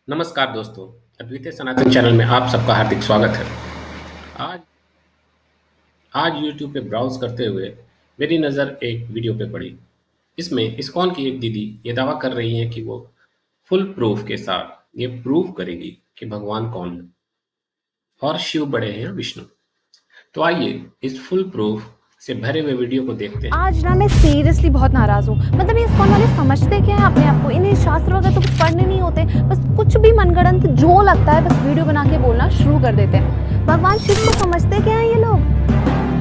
नमस्कार दोस्तों, अद्वितीय सनातन चैनल में आप सबका हार्दिक स्वागत है। आज आज यूट्यूब पे ब्राउज़ करते हुए मेरी नज़र एक वीडियो पे पड़ी। इसमें इस्कॉन की एक दीदी ये दावा कर रही हैं कि वो फुल प्रूफ के साथ ये प्रूव करेगी कि भगवान कौन है और शिव बड़े हैं या विष्णु। तो आइए इस फुल प्रूफ से भरे हुए वीडियो को देखते हैं। आज ना मैं सीरियसली बहुत नाराज हूँ। मतलब ये इस्कॉन वाले समझते क्या है अपने आप को? इन्हें शास्त्र वगैरह तो कुछ पढ़ने नहीं होते, बस कुछ भी मनगढ़ंत जो लगता है बस वीडियो बना के बोलना शुरू कर देते हैं। भगवान शिव को समझते क्या है ये लोग?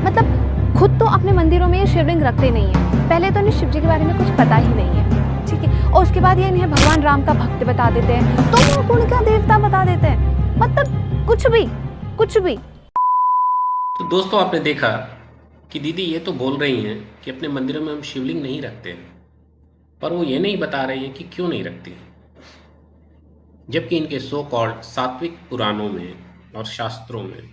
मतलब खुद तो अपने मंदिरों में ये शिवलिंग रखते नहीं है। पहले तो इन्हें शिव जी के बारे में कुछ पता ही नहीं है, ठीक है, और उसके बाद ये इन्हें भगवान राम का भक्त बता देते हैं, तो वो गुण का देवता बता देते हैं। मतलब कुछ भी, कुछ भी। तो दोस्तों आपने देखा कि दीदी ये तो बोल रही हैं कि अपने मंदिरों में हम शिवलिंग नहीं रखते हैं, पर वो ये नहीं बता रही हैं कि क्यों नहीं रखती। जबकि इनके सो कॉल्ड सात्विक पुराणों में और शास्त्रों में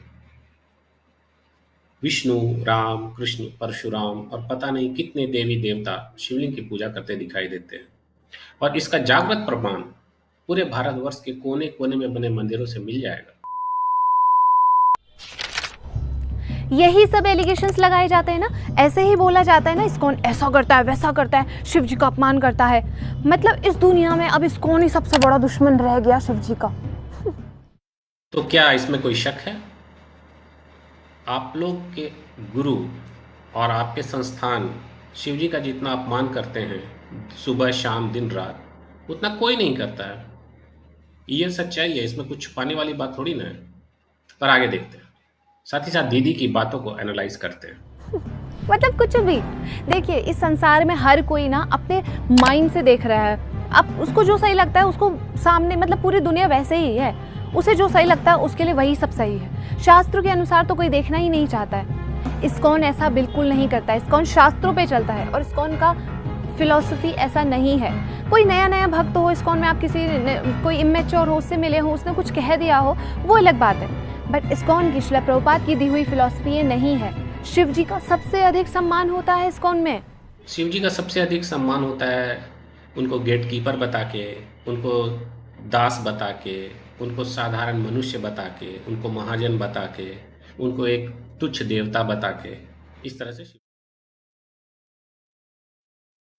विष्णु, राम, कृष्ण, परशुराम और पता नहीं कितने देवी देवता शिवलिंग की पूजा करते दिखाई देते हैं। और इसका जागृत प्रमाण पूरे भारतवर्ष के कोने कोने में बने मंदिरों से मिल जाएगा। यही सब एलिगेशंस लगाए जाते हैं ना, ऐसे ही बोला जाता है ना, इस्कॉन ऐसा करता है वैसा करता है, शिव जी का अपमान करता है। मतलब इस दुनिया में अब इस्कॉन ही सबसे बड़ा दुश्मन रह गया शिव जी का। तो क्या इसमें कोई शक है? आप लोग के गुरु और आपके संस्थान शिव जी का जितना अपमान करते हैं सुबह शाम दिन रात, उतना कोई नहीं करता है। ये सच्चाई है, इसमें कुछ छुपाने वाली बात थोड़ी ना है। पर आगे देखते हैं, साथ ही साथ दीदी की बातों को एनालाइज करते हैं। मतलब कुछ भी। देखिए, इस संसार में हर कोई ना अपने माइंड से देख रहा है। अब उसको जो सही लगता है उसको सामने, मतलब पूरी दुनिया वैसे ही है, उसे जो सही लगता है उसके लिए वही सब सही है। शास्त्रों के अनुसार तो कोई देखना ही नहीं चाहता है। इस्कॉन ऐसा बिल्कुल नहीं करता है। इस्कॉन शास्त्रों पे चलता है और इस्कॉन का फिलॉसफी ऐसा नहीं है। कोई नया नया भक्त हो इस्कॉन में, आप कोई इमेच्योर हो, उससे मिले हो, उसने कुछ कह दिया हो, वो अलग बात है। बट इस्कॉन की, श्रील प्रभुपाद की दी हुई फिलॉसफी ये नहीं है। शिव जी का सबसे अधिक सम्मान होता है इस्कॉन में। शिव जी का सबसे अधिक सम्मान होता है उनको गेट कीपर बता के, उनको दास बता के, उनको साधारण मनुष्य बता के, उनको महाजन बता के, उनको एक तुच्छ देवता बता के। इस तरह से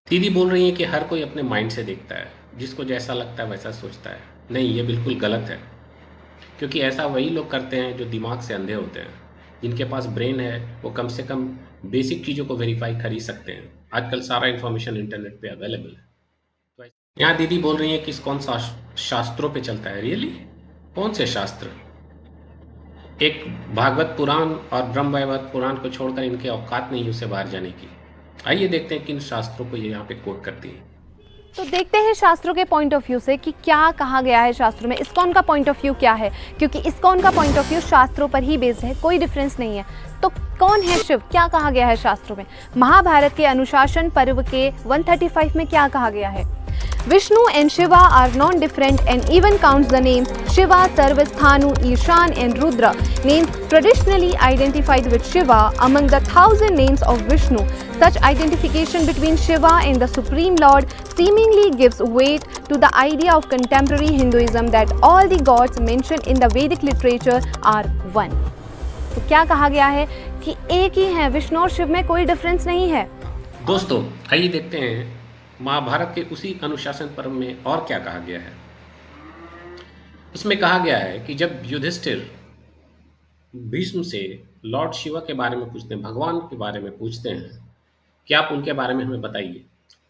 दीदी बोल रही है कि हर कोई अपने माइंड से देखता है, जिसको जैसा लगता है वैसा सोचता है। नहीं, ये बिल्कुल गलत है। क्योंकि ऐसा वही लोग करते हैं जो दिमाग से अंधे होते हैं। जिनके पास ब्रेन है वो कम से कम बेसिक चीज़ों को वेरीफाई कर ही सकते हैं। आजकल सारा इन्फॉर्मेशन इंटरनेट पे अवेलेबल है। तो यहाँ दीदी बोल रही है कि कौन सा शास्त्रों पे चलता है। रियली? कौन से शास्त्र? एक भागवत पुराण और ब्रह्म वैवर्त पुराण को छोड़कर इनके औकात नहीं उसे बाहर जाने की। आइए देखते हैं किन शास्त्रों को ये यहाँ पे कोट करती है। तो देखते हैं शास्त्रों के पॉइंट ऑफ व्यू से कि क्या कहा गया है शास्त्रों में। इस्कॉन का पॉइंट ऑफ व्यू क्या है? क्योंकि इस्कॉन का पॉइंट ऑफ व्यू शास्त्रों पर ही बेस्ड है, कोई डिफरेंस नहीं है। तो कौन है शिव? क्या कहा गया है शास्त्रों में? महाभारत के अनुशासन पर्व के 135 में क्या कहा गया है? Vishnu and Shiva are non-different and even counts the names Shiva, Sarvasthanu, Ishan and Rudra, names traditionally identified with Shiva among the 1,000 names of Vishnu. Such identification between Shiva and the Supreme Lord seemingly gives weight to the idea of contemporary Hinduism that all the gods mentioned in the Vedic literature are one. तो क्या कहा गया है कि एक ही है, विष्णु और शिव में कोई डिफरेंस नहीं है। दोस्तों आइए देखते हैं महाभारत के उसी अनुशासन पर्व में और क्या कहा गया है। उसमें कहा गया है कि जब युधिष्ठिर भीष्म से लॉर्ड शिवा के बारे में पूछते हैं, भगवान के बारे में पूछते हैं कि आप उनके बारे में हमें बताइए,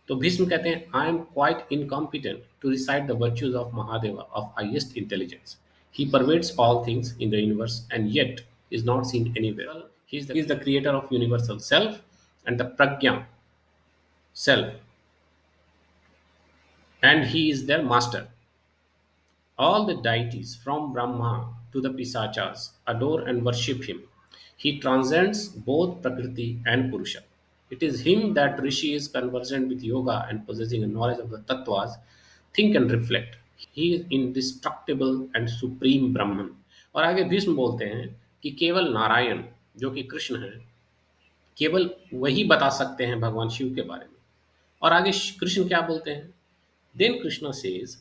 तो भीष्म कहते हैं, I am quite incompetent to recite the virtues of Mahadeva of highest intelligence. He pervades all things in the universe and yet is not seen anywhere. He is the creator of universal self and the प्रज्ञा self, and he is their master. All the deities, from Brahma to the Pisachas, adore and worship him. He transcends both Prakriti and Purusha. It is him that Rishi is conversant with yoga and possessing a knowledge of the tattvas, think and reflect. He is indestructible and supreme Brahman. और आगे भीष्म बोलते हैं कि केवल नारायण जो कि कृष्ण है, केवल वही बता सकते हैं भगवान शिव के बारे में। और आगे कृष्ण क्या बोलते हैं? Then Krishna says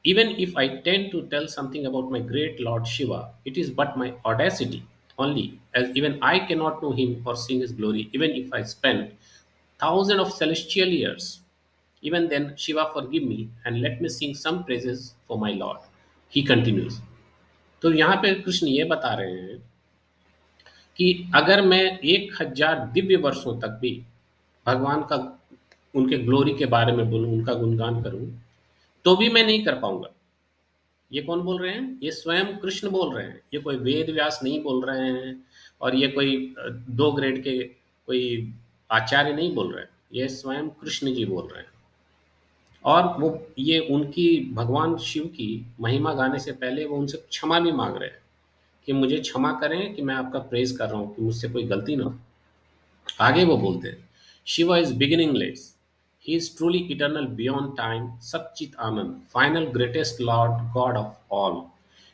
Even if I tend to tell something about my great Lord Shiva, it is but my audacity only, as even I cannot know him or sing his glory, even if I spend thousands of celestial years. Even then, Shiva, forgive me and let me sing some praises for my Lord. He continues. तो यहाँ पे कृष्ण ये बता रहे हैं कि अगर मैं 1000 दिव्य वर्षों तक भी भगवान का उनके ग्लोरी के बारे में बोलूं, उनका गुणगान करूं, तो भी मैं नहीं कर पाऊंगा। ये कौन बोल रहे हैं? ये स्वयं कृष्ण बोल रहे हैं। ये कोई वेद व्यास नहीं बोल रहे हैं और ये कोई 2 ग्रेड के कोई आचार्य नहीं बोल रहे हैं। ये स्वयं कृष्ण जी बोल रहे हैं। और वो ये उनकी भगवान शिव की महिमा गाने से पहले वो उनसे क्षमा भी मांग रहे हैं कि मुझे क्षमा करें कि मैं आपका प्रेज कर रहा हूँ, कि मुझसे कोई गलती ना हो। आगे वो बोलते हैं, Shiva is beginningless, he is truly eternal beyond time, सच्चित आनंद, final greatest Lord God of all,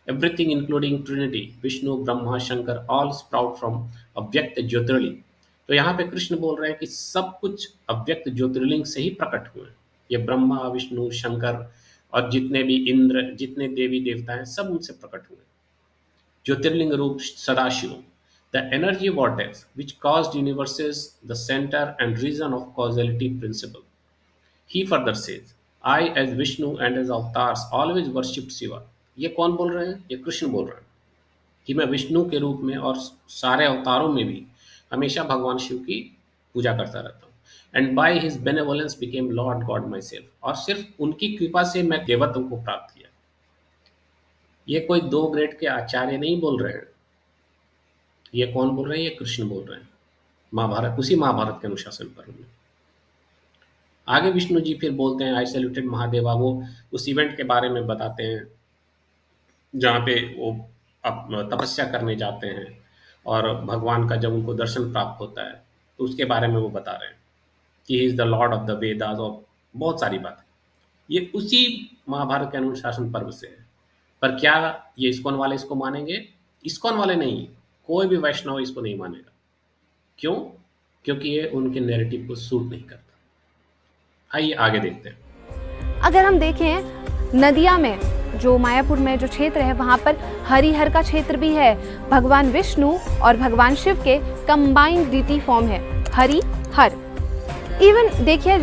everything including Trinity, Vishnu Brahma Shankar, all sprout from अव्यक्त ज्योतिर्लिंग। तो यहाँ पे कृष्ण बोल रहे हैं कि सब कुछ अव्यक्त ज्योतिर्लिंग से ही प्रकट हुए हैं। ये ब्रह्मा विष्णु शंकर और जितने भी इंद्र, जितने देवी देवता हैं, सब उनसे प्रकट हुए। Jyotirling Roop Sadashivam, the energy vortex which caused universes, the center and reason of causality principle. He further says, I as Vishnu and as avatars always worshipped Shiva. ये कौन बोल रहे हैं? ये कृष्ण बोल रहे हैं कि मैं विष्णु के रूप में और सारे अवतारों में भी हमेशा भगवान शिव की पूजा करता रहता हूँ। And by his benevolence became Lord God my self, और सिर्फ उनकी कृपा से मैं देवत्व को प्राप्त किया। ये कोई 2 ग्रेड के आचार्य नहीं बोल रहे हैं। ये कौन बोल रहे हैं? ये कृष्ण बोल रहे हैं। महाभारत, उसी महाभारत के अनुशासन पर्व में। आगे विष्णु जी फिर बोलते हैं, आई सैल्यूटेड महादेवा। वो उस इवेंट के बारे में बताते हैं जहाँ पे वो तपस्या करने जाते हैं और भगवान का जब उनको दर्शन प्राप्त होता है तो उसके बारे में वो बता रहे हैं कि ही is the Lord of the Vedas और बहुत सारी बातें। ये उसी महाभारत के अनुशासन पर्व से है। पर क्या ये इस्कॉन वाले इसको मानेंगे? इस्कॉन वाले नहीं, कोई भी वैष्णव इसको नहीं मानेगा। क्यों? क्योंकि ये उनके नैरेटिव को सूट नहीं करता। आइए आगे देखते हैं। अगर हम देखें नदिया में, जो मायापुर में जो क्षेत्र है, वहाँ पर हरिहर का क्षेत्र भी है। भगवान विष्णु और भगवान शिव के कंबाइंड डीटी फॉर्म है हरि हर। इवन देखिए,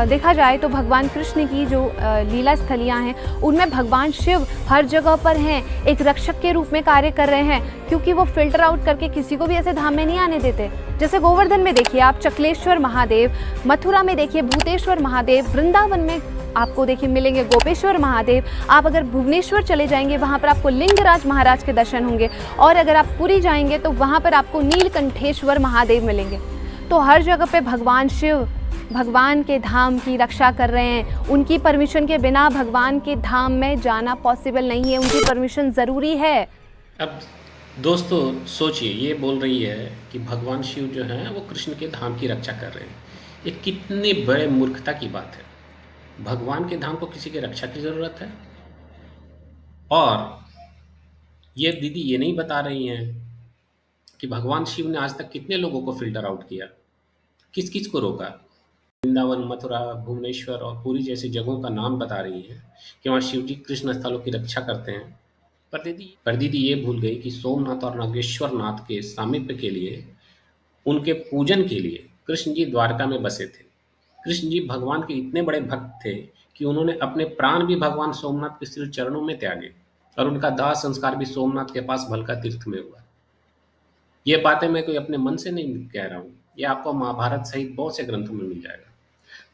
देखा जाए तो भगवान कृष्ण की जो लीला स्थलियाँ हैं उनमें भगवान शिव हर जगह पर हैं, एक रक्षक के रूप में कार्य कर रहे हैं, क्योंकि वो फिल्टर आउट करके किसी को भी ऐसे धाम में नहीं आने देते। जैसे गोवर्धन में देखिए आप चकलेश्वर महादेव, मथुरा में देखिए भूतेश्वर महादेव, वृंदावन में आपको देखिए मिलेंगे गोपेश्वर महादेव। आप अगर भुवनेश्वर चले जाएंगे वहाँ पर आपको लिंगराज महाराज के दर्शन होंगे, और अगर आप पुरी जाएंगे तो वहाँ पर आपको नीलकंठेश्वर महादेव मिलेंगे। तो हर जगह पे भगवान शिव भगवान के धाम की रक्षा कर रहे हैं। उनकी परमिशन के बिना भगवान के धाम में जाना पॉसिबल नहीं है, उनकी परमिशन ज़रूरी है। अब दोस्तों सोचिए, ये बोल रही है कि भगवान शिव जो हैं वो कृष्ण के धाम की रक्षा कर रहे हैं। ये कितनी बड़े मूर्खता की बात है। भगवान के धाम को किसी की रक्षा की ज़रूरत है? और ये दीदी ये नहीं बता रही हैं कि भगवान शिव ने आज तक कितने लोगों को फ़िल्टर आउट किया, किस-किस को रोका। वृंदावन, मथुरा, भुवनेश्वर और पुरी जैसी जगहों का नाम बता रही हैं कि वहाँ शिव जी कृष्ण स्थलों की रक्षा करते हैं। पर दीदी ये भूल गई कि सोमनाथ और नागेश्वर नाथ के सामीप्य के लिए, उनके पूजन के लिए कृष्ण जी द्वारका में बसे थे। कृष्ण जी भगवान के इतने बड़े भक्त थे कि उन्होंने अपने प्राण भी भगवान सोमनाथ के श्री चरणों में त्यागे, और उनका दाह संस्कार भी सोमनाथ के पास भलका तीर्थ में हुआ। ये बातें मैं कोई अपने मन से नहीं कह रहा हूँ, ये आपको महाभारत सहित बहुत से ग्रंथों में मिल जाएगा।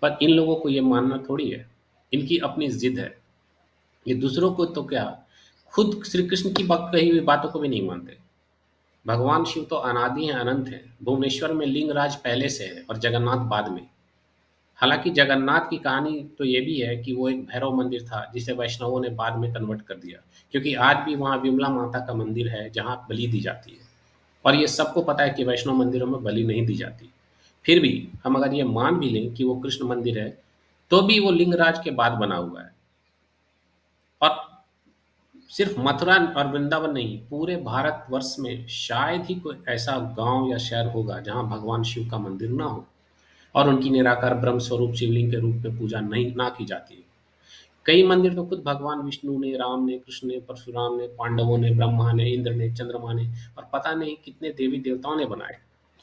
पर इन लोगों को ये मानना थोड़ी है, इनकी अपनी जिद है। ये दूसरों को तो क्या, खुद श्री कृष्ण की कही हुई बातों को भी नहीं मानते। भगवान शिव तो अनादि हैं, अनंत हैं। भुवनेश्वर में लिंगराज पहले से है और जगन्नाथ बाद में। हालांकि जगन्नाथ की कहानी तो ये भी है कि वो एक भैरव मंदिर था जिसे वैष्णवों ने बाद में कन्वर्ट कर दिया, क्योंकि आज भी वहाँ विमला माता का मंदिर है जहाँ बलि दी जाती है। और ये सबको पता है कि वैष्णव मंदिरों में बलि नहीं दी जाती। फिर भी हम अगर ये मान भी लें कि वो कृष्ण मंदिर है, तो भी वो लिंगराज के बाद बना हुआ है। और सिर्फ मथुरा और वृंदावन नहीं, पूरे भारतवर्ष में शायद ही कोई ऐसा गांव या शहर होगा जहां भगवान शिव का मंदिर ना हो और उनकी निराकार ब्रह्म स्वरूप शिवलिंग के रूप में पूजा नहीं ना की जाती है। कई मंदिर तो खुद भगवान विष्णु ने, राम ने, कृष्ण ने, परशुराम ने, पांडवों ने, ब्रह्मा ने, इंद्र ने, चंद्रमा ने और पता नहीं कितने देवी देवताओं ने बनाए।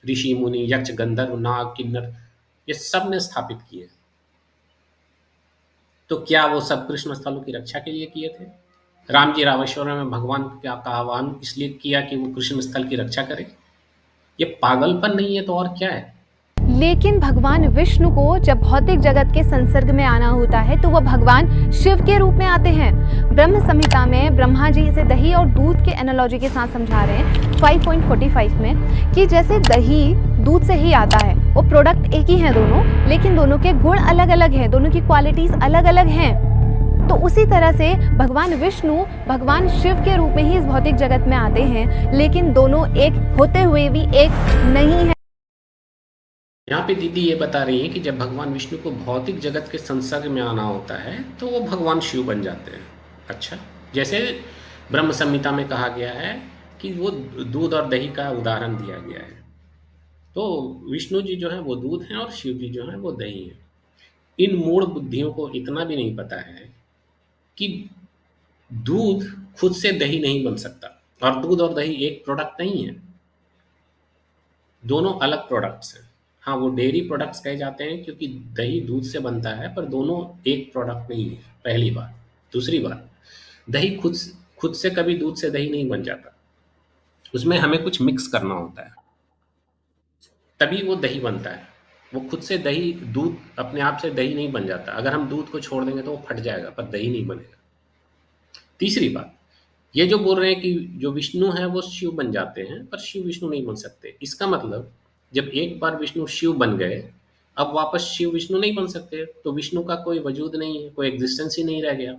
ऋषि मुनि, यक्ष, गंधर्व, नाग, किन्नर, ये सब ने स्थापित किए। तो क्या वो सब कृष्ण स्थलों की रक्षा के लिए किए थे? राम जी रामेश्वरम में भगवान का आह्वान इसलिए किया कि वो कृष्ण स्थल की रक्षा करे? ये पागलपन नहीं है तो और क्या है? लेकिन भगवान विष्णु को जब भौतिक जगत के संसर्ग में आना होता है तो वह भगवान शिव के रूप में आते हैं। ब्रह्म संहिता में ब्रह्मा जी इसे दही और दूध के एनालॉजी के साथ समझा रहे हैं 5.45 में कि जैसे दही दूध से ही आता है, वो प्रोडक्ट एक ही है दोनों, लेकिन दोनों के गुण अलग अलग हैं, दोनों की क्वालिटीज अलग अलग हैं। तो उसी तरह से भगवान विष्णु भगवान शिव के रूप में ही इस भौतिक जगत में आते हैं, लेकिन दोनों एक होते हुए भी एक नहीं है। यहाँ पे दीदी ये बता रही है कि जब भगवान विष्णु को भौतिक जगत के संसर्ग में आना होता है तो वो भगवान शिव बन जाते हैं। अच्छा, जैसे ब्रह्म संहिता में कहा गया है कि वो दूध और दही का उदाहरण दिया गया है। तो विष्णु जी जो हैं वो दूध हैं और शिव जी जो हैं वो दही हैं। इन मूढ़ बुद्धियों को इतना भी नहीं पता है कि दूध खुद से दही नहीं बन सकता और दूध और दही एक प्रोडक्ट नहीं है, दोनों अलग प्रोडक्ट्स हैं। हाँ, वो डेयरी प्रोडक्ट्स कहे जाते हैं क्योंकि दही दूध से बनता है, पर दोनों एक प्रोडक्ट नहीं है, पहली बात। दूसरी बात, दही खुद से कभी दूध से दही नहीं बन जाता, उसमें हमें कुछ मिक्स करना होता है, तभी वो दही बनता है। वो खुद से दही दूध अपने आप से दही नहीं बन जाता, अगर हम दूध को छोड़ देंगे तो वो फट जाएगा पर दही नहीं बनेगा। तीसरी बात, ये जो बोल रहे हैं कि जो विष्णु है वो शिव बन जाते हैं, पर शिव विष्णु नहीं बन सकते। इसका मतलब जब एक बार विष्णु शिव बन गए, अब वापस शिव विष्णु नहीं बन सकते, तो विष्णु का कोई वजूद नहीं है, कोई एग्जिस्टेंस ही नहीं रह गया।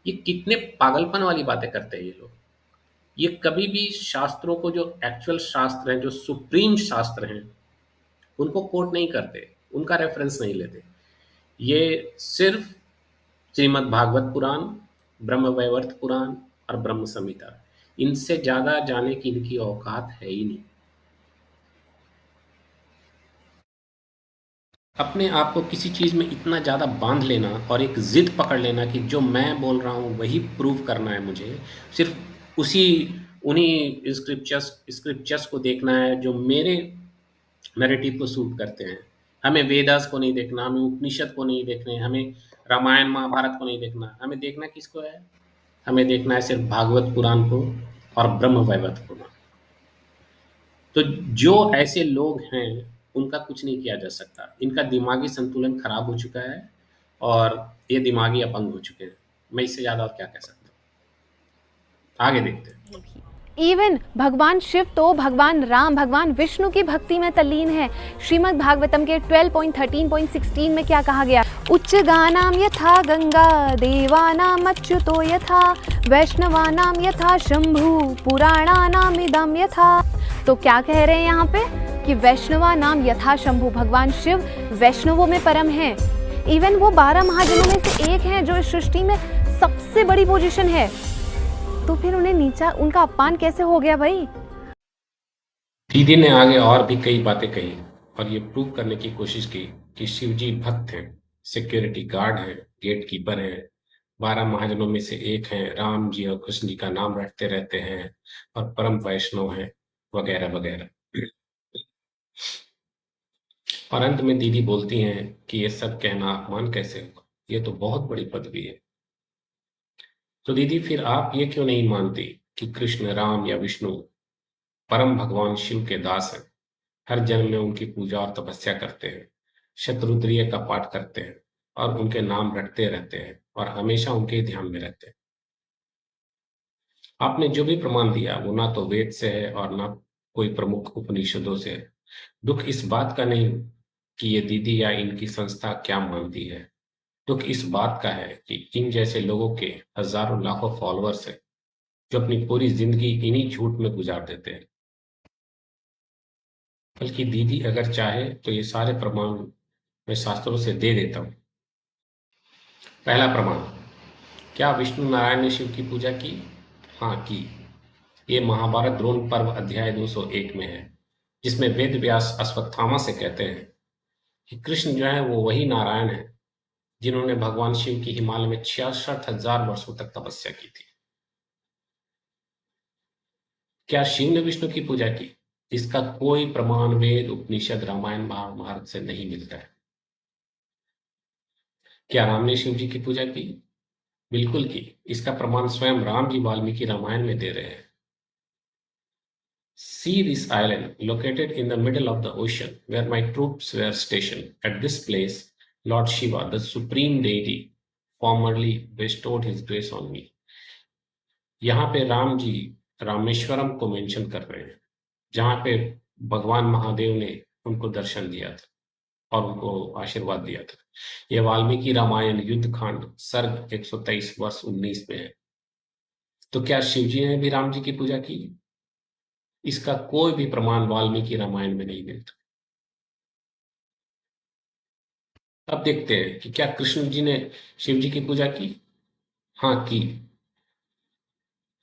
ये कितने पागलपन वाली बातें करते हैं ये लोग। ये कभी भी शास्त्रों को, जो एक्चुअल शास्त्र हैं, जो सुप्रीम शास्त्र हैं, उनको कोट नहीं करते, उनका रेफरेंस नहीं लेते। ये सिर्फ श्रीमद् भागवत पुराण, ब्रह्म वैवर्त पुराण और ब्रह्म संहिता, इनसे ज़्यादा जाने की इनकी औकात है ही नहीं। अपने आप को किसी चीज़ में इतना ज़्यादा बांध लेना और एक ज़िद पकड़ लेना कि जो मैं बोल रहा हूँ वही प्रूव करना है मुझे, सिर्फ उन्हीं स्क्रिप्चर्स को देखना है जो मेरे नैरेटिव को सूट करते हैं। हमें वेदास को नहीं देखना, हमें उपनिषद को नहीं देखने, हमें रामायण महाभारत को नहीं देखना, हमें देखना किसको है? हमें देखना है सिर्फ भागवत पुराण को और ब्रह्म वैवर्त पुराण। तो जो ऐसे लोग हैं उनका कुछ नहीं किया जा सकता। इनका दिमागी संतुलन खराब हो चुका है और ये दिमागी अपंग हो चुके हैं। मैं इससे ज़्यादा और क्या कह सकता हूँ? आगे देखते हैं। इवन भगवान शिव तो भगवान राम भगवान विष्णु की भक्ति में तल्लीन है। श्रीमद् भागवतम के 12.13.16 में क्या कहा गया? उच्च गानाम यथा गंगा देवानाम अच्युतो यथा वैष्णवानाम यथा शंभु पुराणानाम इदम यथा। तो क्या कह रहे हैं यहाँ पे कि वैष्णवा नाम यथा शंभु, भगवान शिव वैष्णवों में परम है। इवन वो 12 महाजनों में से एक हैं जो इस सृष्टि में सबसे बड़ी पोजीशन है, तो फिर उन्हें नीचा, उनका अपमान कैसे हो गया भाई? दीदी ने आगे और भी कई बातें कही और ये प्रूव करने की कोशिश की कि शिव जी भक्त हैं, सिक्योरिटी गार्ड हैं, गेट कीपर हैं, 12 महाजनों में से एक हैं, राम जी और कृष्ण जी का नाम रटते रहते हैं और परम वैष्णव हैं, वगैरह वगैरह। और अंत में दीदी बोलती हैं कि ये सब कहना अपमान कैसे हुआ, ये तो बहुत बड़ी पदवी है। तो दीदी फिर आप ये क्यों नहीं मानती कि कृष्ण, राम या विष्णु परम भगवान शिव के दास हैं, हर जन्म में उनकी पूजा और तपस्या करते हैं, शतरुद्रीय का पाठ करते हैं और उनके नाम रटते रहते हैं और हमेशा उनके ही ध्यान में रहते हैं। आपने जो भी प्रमाण दिया वो ना तो वेद से है और ना कोई प्रमुख उपनिषदों से है। दुख इस बात का नहीं कि ये दीदी या इनकी संस्था क्या मानती है, दुख इस बात का है कि इन जैसे लोगों के हजारों लाखों फॉलोअर्स हैं जो अपनी पूरी जिंदगी इन्हीं झूठ में गुजार देते हैं। बल्कि दीदी अगर चाहे तो ये सारे प्रमाण मैं शास्त्रों से दे देता हूँ। पहला प्रमाण, क्या विष्णु नारायण ने शिव की पूजा की? हाँ, की। ये महाभारत द्रोण पर्व अध्याय 201 में है, जिसमें वेद व्यास अश्वत्थामा से कहते हैं कि कृष्ण जो है वो वही नारायण है जिन्होंने भगवान शिव की हिमालय में 66,000 वर्षों तक तपस्या की थी। क्या शिव ने विष्णु की पूजा की? इसका कोई प्रमाण वेद, उपनिषद, रामायण, महाभारत से नहीं मिलता है। क्या राम ने शिव जी की पूजा की? बिल्कुल की। इसका प्रमाण स्वयं राम जी वाल्मीकि रामायण में दे रहे हैं। See this island, located in the middle of the ocean, where my troops were stationed. At this place, Lord Shiva, the supreme deity, formerly bestowed his grace on me. यहाँ पे राम जी रामेश्वरम को मेंशन कर रहे हैं, जहाँ पे भगवान महादेव ने उनको दर्शन दिया था और उनको आशीर्वाद दिया था। यह वाल्मीकि रामायण युद्ध कांड सर्ग 123 वर्ष 19 में है। तो क्या शिव जी ने भी राम जी की पूजा की? इसका कोई भी प्रमाण वाल्मीकि रामायण में नहीं मिलता। अब देखते हैं कि क्या कृष्ण जी ने शिव जी की पूजा की? हाँ, की।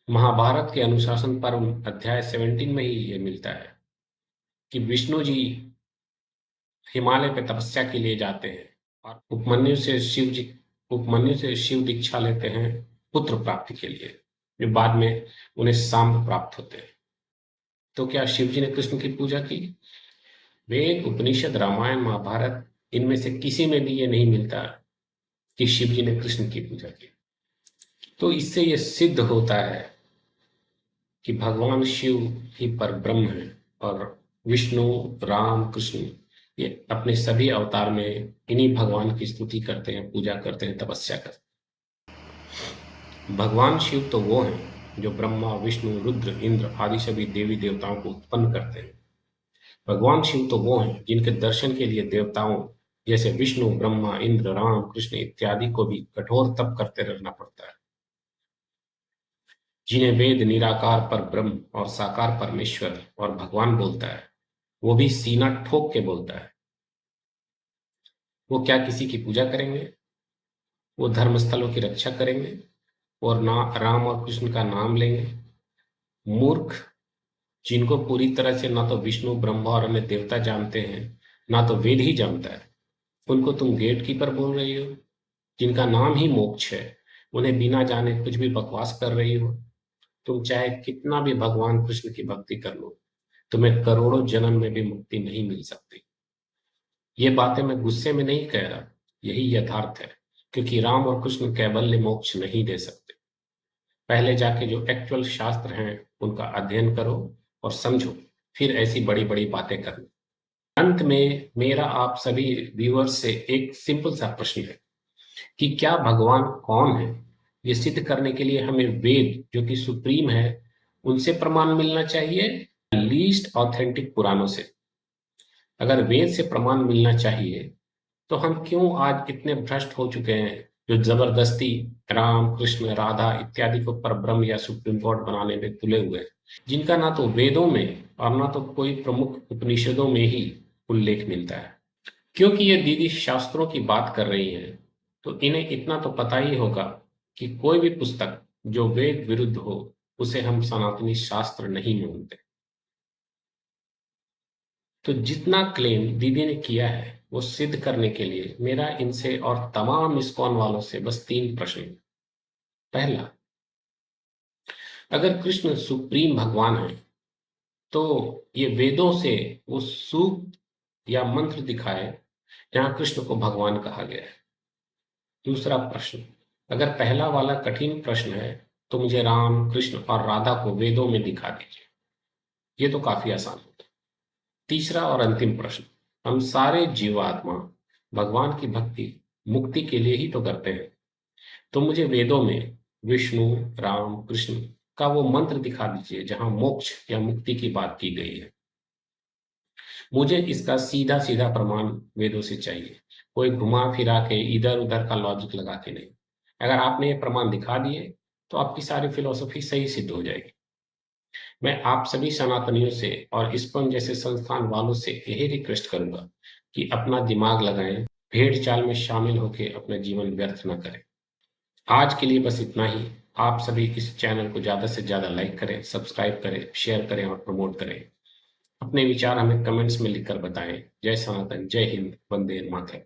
महाभारत के अनुशासन पर्व अध्याय 17 में ही ये मिलता है कि विष्णु जी हिमालय पे तपस्या के लिए जाते हैं और उपमन्यु से शिव दीक्षा लेते हैं पुत्र प्राप्ति के लिए, जो बाद में उन्हें सांब प्राप्त होते हैं। तो क्या शिव जी ने कृष्ण की पूजा की? वेद, उपनिषद, रामायण, महाभारत, इनमें से किसी में भी ये नहीं मिलता कि शिव जी ने कृष्ण की पूजा की। तो इससे ये सिद्ध होता है कि भगवान शिव ही परब्रह्म है और विष्णु, राम, कृष्ण ये अपने सभी अवतार में इन्हीं भगवान की स्तुति करते हैं, पूजा करते हैं, तपस्या करते हैं। भगवान शिव तो वो हैं जो ब्रह्मा, विष्णु, रुद्र, इंद्र आदि सभी देवी देवताओं को उत्पन्न करते हैं। भगवान शिव तो वो हैं जिनके दर्शन के लिए देवताओं जैसे विष्णु, ब्रह्मा, इंद्र, राम, कृष्ण इत्यादि को भी कठोर तप करते रहना पड़ता है। जिन्हें वेद निराकार पर ब्रह्म और साकार परमेश्वर और भगवान बोलता है, वो भी सीना ठोक के बोलता है। वो क्या किसी की पूजा करेंगे? वो धर्म स्थलों की रक्षा करेंगे और ना राम और कृष्ण का नाम लेंगे? मूर्ख, जिनको पूरी तरह से ना तो विष्णु, ब्रह्मा और अन्य देवता जानते हैं, ना तो वेद ही जानता है, उनको तुम गेट कीपर बोल रही हो? जिनका नाम ही मोक्ष है, उन्हें बिना जाने कुछ भी बकवास कर रही हो? तुम चाहे कितना भी भगवान कृष्ण की भक्ति कर लो, तुम्हें करोड़ों जन्म में भी मुक्ति नहीं मिल सकती। ये बातें मैं गुस्से में नहीं कह रहा, यही यथार्थ है, क्योंकि राम और कृष्ण कैवल्य मोक्ष नहीं दे सकते। पहले जाके जो एक्चुअल शास्त्र हैं उनका अध्ययन करो और समझो, फिर ऐसी बड़ी बड़ी बातें करना। अंत में मेरा आप सभी व्यूअर्स से एक सिंपल सा प्रश्न है कि क्या भगवान कौन है, ये सिद्ध करने के लिए हमें वेद जो कि सुप्रीम है उनसे प्रमाण मिलना चाहिए, लीस्ट ऑथेंटिक पुराणों से? अगर वेद से प्रमाण मिलना चाहिए तो हम क्यों आज इतने भ्रष्ट हो चुके हैं जो जबरदस्ती राम, कृष्ण, राधा इत्यादि को परब्रह्म या सुप्रीम गॉड बनाने में तुले हुए हैं, जिनका ना तो वेदों में और ना तो कोई प्रमुख उपनिषदों में ही उल्लेख मिलता है। क्योंकि ये दीदी शास्त्रों की बात कर रही हैं, तो इन्हें इतना तो पता ही होगा कि कोई भी पुस्तक जो वेद विरुद्ध हो उसे हम सनातनी शास्त्र नहीं मानते। तो जितना क्लेम दीदी ने किया है वो सिद्ध करने के लिए मेरा इनसे और तमाम इस्कॉन वालों से बस 3 प्रश्न हैं। पहला, अगर कृष्ण सुप्रीम भगवान है तो ये वेदों से वो सूक्त या मंत्र दिखाए जहां कृष्ण को भगवान कहा गया है। दूसरा प्रश्न, अगर पहला वाला कठिन प्रश्न है तो मुझे राम, कृष्ण और राधा को वेदों में दिखा दीजिए, ये तो काफी आसान होता है। तीसरा और अंतिम प्रश्न, हम सारे जीवात्मा भगवान की भक्ति मुक्ति के लिए ही तो करते हैं, तो मुझे वेदों में विष्णु, राम, कृष्ण का वो मंत्र दिखा दीजिए जहां मोक्ष या मुक्ति की बात की गई है। मुझे इसका सीधा सीधा प्रमाण वेदों से चाहिए, कोई घुमा फिरा के इधर उधर का लॉजिक लगा के नहीं। अगर आपने ये प्रमाण दिखा दिए तो आपकी सारी फिलॉसफी सही सिद्ध हो जाएगी। मैं आप सभी सनातनियों से और इस्कॉन जैसे संस्थान वालों से यही रिक्वेस्ट करूंगा कि अपना दिमाग लगाएं, भेड़ चाल में शामिल होकर अपना जीवन व्यर्थ न करें। आज के लिए बस इतना ही। आप सभी इस चैनल को ज़्यादा से ज़्यादा लाइक करें, सब्सक्राइब करें, शेयर करें और प्रमोट करें। अपने विचार हमें कमेंट्स में लिखकर बताएं। जय सनातन, जय हिंद, वंदे मातरम।